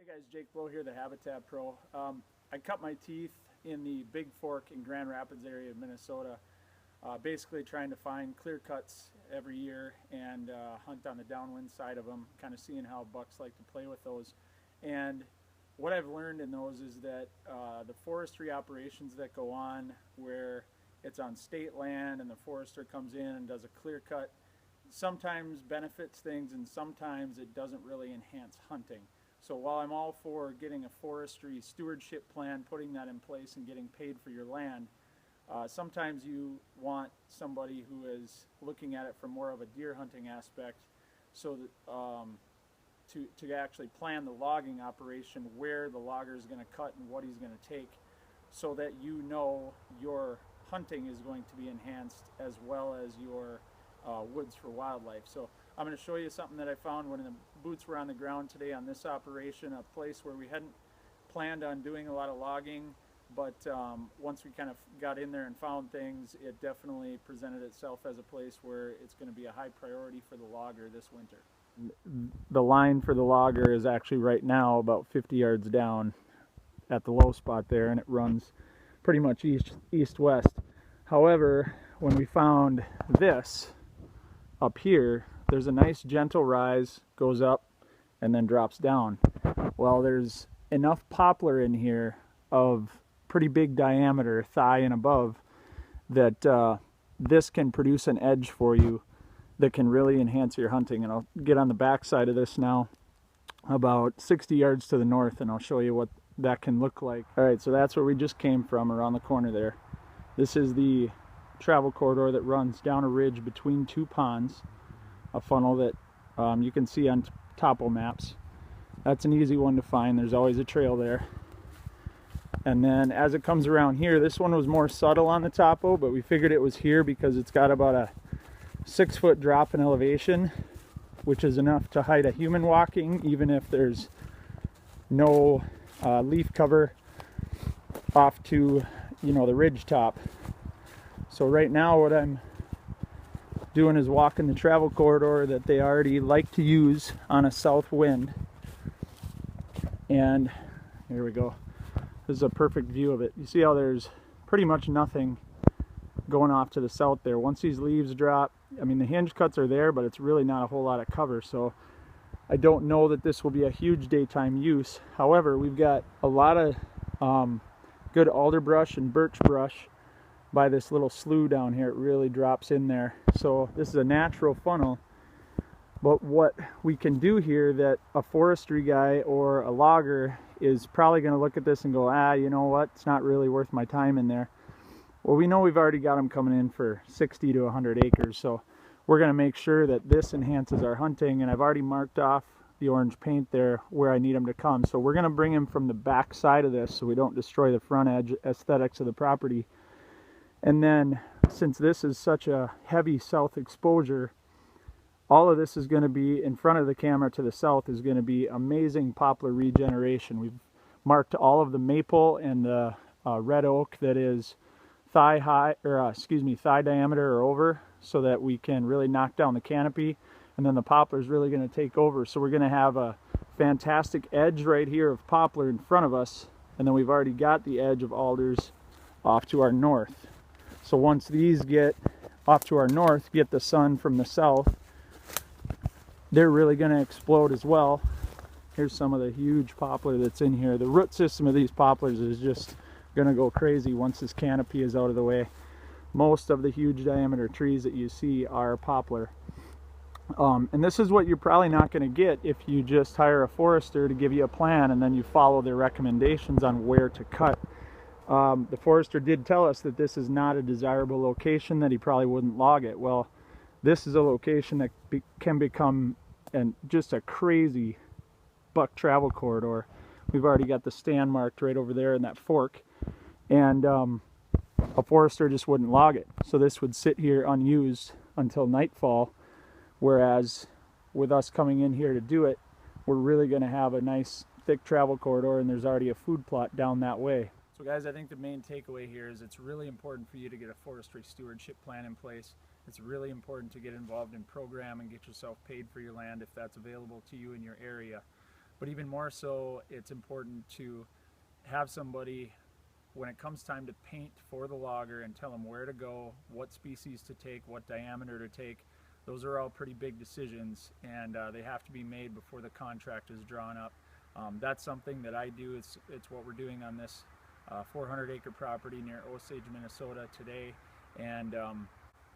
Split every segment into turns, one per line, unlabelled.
Guys, Jake Blow here, the Habitat Pro. I cut my teeth in the Big Fork in Grand Rapids area of Minnesota, basically trying to find clear cuts every year and hunt on the downwind side of them, kind of seeing how bucks like to play with those. And what I've learned in those is that the forestry operations that go on where it's on state land and the forester comes in and does a clear cut sometimes benefits things and sometimes it doesn't really enhance hunting. So while I'm all for getting a forestry stewardship plan, putting that in place and getting paid for your land, sometimes you want somebody who is looking at it from more of a deer hunting aspect, so that to actually plan the logging operation, where the logger is going to cut and what he's going to take, so that you know your hunting is going to be enhanced as well as your woods for wildlife. So I'm going to show you something that I found when the boots were on the ground today on this operation, a place where we hadn't planned on doing a lot of logging, but once we kind of got in there and found things, it definitely presented itself as a place where it's going to be a high priority for the logger this winter. The line for the logger is actually right now about 50 yards down at the low spot there, and it runs pretty much east-west. However, when we found this up here, there's a nice gentle rise, goes up and then drops down. Well, there's enough poplar in here of pretty big diameter, thigh and above, that this can produce an edge for you that can really enhance your hunting. And I'll get on the back side of this now, about 60 yards to the north, and I'll show you what that can look like. All right, so that's where we just came from, around the corner there. This is the travel corridor that runs down a ridge between two ponds, a funnel that you can see on topo maps. That's an easy one to find. There's always a trail there. And then as it comes around here, this one was more subtle on the topo, but we figured it was here because it's got about a 6-foot drop in elevation, which is enough to hide a human walking, even if there's no leaf cover off to, you know, the ridge top. So right now what I'm doing is walking the travel corridor that they already like to use on a south wind. And here we go. This is a perfect view of it. You see how there's pretty much nothing going off to the south there. Once these leaves drop, I mean, the hinge cuts are there, but it's really not a whole lot of cover. So I don't know that this will be a huge daytime use. However, we've got a lot of good alder brush and birch brush by this little slough down here. It really drops in there. So this is a natural funnel. But what we can do here that a forestry guy or a logger is probably going to look at this and go, you know what, it's not really worth my time in there. Well, we know we've already got them coming in for 60 to 100 acres, so we're going to make sure that this enhances our hunting, and I've already marked off the orange paint there where I need them to come. So we're going to bring them from the back side of this so we don't destroy the front edge aesthetics of the property. And then, since this is such a heavy south exposure, all of this is going to be in front of the camera to the south is going to be amazing poplar regeneration. We've marked all of the maple and the red oak that is thigh diameter or over, so that we can really knock down the canopy, and then the poplar is really going to take over. So we're going to have a fantastic edge right here of poplar in front of us, and then we've already got the edge of alders off to our north. So once these get off to our north, get the sun from the south, they're really going to explode as well. Here's some of the huge poplar that's in here. The root system of these poplars is just going to go crazy once this canopy is out of the way. Most of the huge diameter trees that you see are poplar. And this is what you're probably not going to get if you just hire a forester to give you a plan and then you follow their recommendations on where to cut. The forester did tell us that this is not a desirable location, that he probably wouldn't log it. Well, this is a location that can become just a crazy buck travel corridor. We've already got the stand marked right over there in that fork, and a forester just wouldn't log it. So this would sit here unused until nightfall, whereas with us coming in here to do it, we're really going to have a nice thick travel corridor, and there's already a food plot down that way. So guys, I think the main takeaway here is it's really important for you to get a forestry stewardship plan in place. It's really important to get involved in program and get yourself paid for your land if that's available to you in your area. But even more so, it's important to have somebody, when it comes time to paint for the logger, and tell them where to go, what species to take, what diameter to take. Those are all pretty big decisions, and they have to be made before the contract is drawn up. That's something that I do. It's what we're doing on this 400-acre property near Osage, Minnesota today, and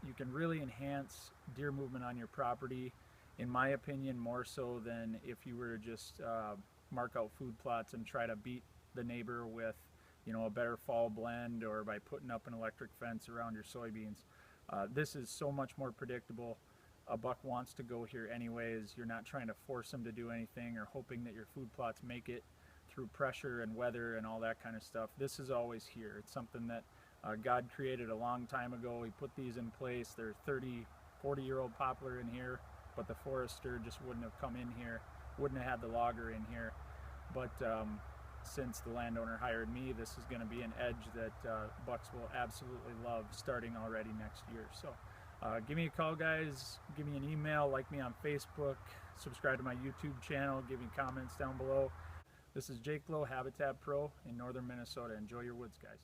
you can really enhance deer movement on your property, in my opinion, more so than if you were to just mark out food plots and try to beat the neighbor with, you know, a better fall blend, or by putting up an electric fence around your soybeans. This is so much more predictable. A buck wants to go here anyways. You're not trying to force him to do anything or hoping that your food plots make it through pressure and weather and all that kind of stuff. This is always here. It's something that God created a long time ago. He put these in place. They're 30, 40-year-old poplar in here, but the forester just wouldn't have come in here, wouldn't have had the logger in here. But since the landowner hired me, this is going to be an edge that bucks will absolutely love starting already next year. So give me a call, guys. Give me an email, like me on Facebook, subscribe to my YouTube channel, give me comments down below. This is Jake Lowe, Habitat Pro in northern Minnesota. Enjoy your woods, guys.